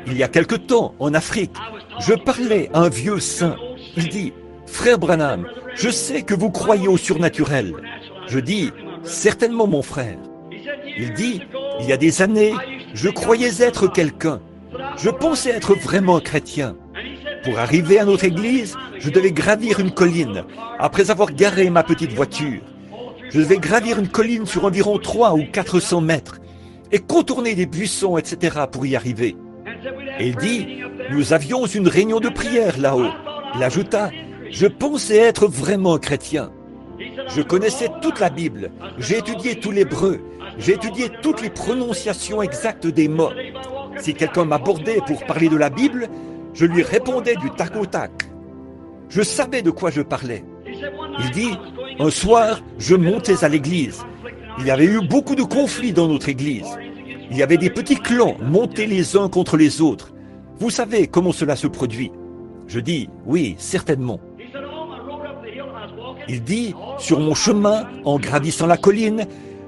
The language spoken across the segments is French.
Il y a quelque temps, en Afrique, je parlais à un vieux saint. Il dit, « Frère Branham, je sais que vous croyez au surnaturel. » Je dis, « Certainement, mon frère. » Il dit, « Il y a des années, je croyais être quelqu'un. Je pensais être vraiment un chrétien. Pour arriver à notre église, je devais gravir une colline, après avoir garé ma petite voiture. Je devais gravir une colline sur environ 300 ou 400 mètres et contourner des buissons, etc. pour y arriver. Et il dit, nous avions une réunion de prière là-haut. Il ajouta, je pensais être vraiment un chrétien. Je connaissais toute la Bible, j'ai étudié tout l'hébreu, j'ai étudié toutes les prononciations exactes des mots. Si quelqu'un m'abordait pour parler de la Bible, je lui répondais du tac au tac. Je savais de quoi je parlais. Il dit, un soir, je montais à l'église. Il y avait eu beaucoup de conflits dans notre église. Il y avait des petits clans montés les uns contre les autres. Vous savez comment cela se produit. Je dis, oui, certainement. Il dit, sur mon chemin, en gravissant la colline,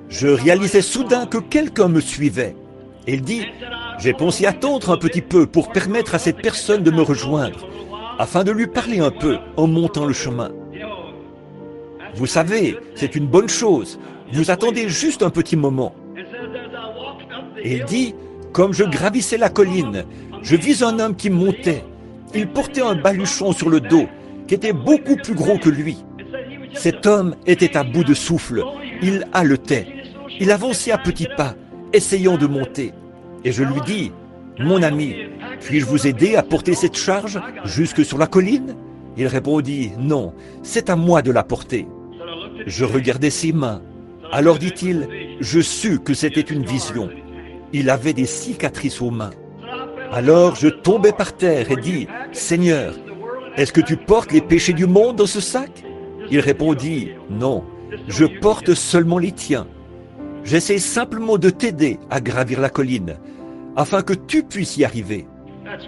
je réalisais soudain que quelqu'un me suivait. Et il dit, j'ai pensé attendre un petit peu pour permettre à cette personne de me rejoindre, afin de lui parler un peu en montant le chemin. Vous savez, c'est une bonne chose. Vous attendez juste un petit moment. Et il dit, comme je gravissais la colline, je vis un homme qui montait. Il portait un baluchon sur le dos, qui était beaucoup plus gros que lui. Cet homme était à bout de souffle. Il haletait. Il avançait à petits pas, essayant de monter. Et je lui dis, mon ami, puis-je vous aider à porter cette charge jusque sur la colline? Il répondit, non, c'est à moi de la porter. Je regardais ses mains. Alors dit-il, je sus que c'était une vision. Il avait des cicatrices aux mains. Alors je tombai par terre et dis, Seigneur, est-ce que tu portes les péchés du monde dans ce sac? Il répondit, non, je porte seulement les tiens. J'essaie simplement de t'aider à gravir la colline, afin que tu puisses y arriver.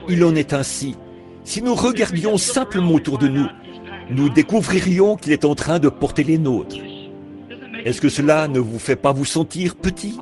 Il en est ainsi. Si nous regardions simplement autour de nous, nous découvririons qu'il est en train de porter les nôtres. Est-ce que cela ne vous fait pas vous sentir petit?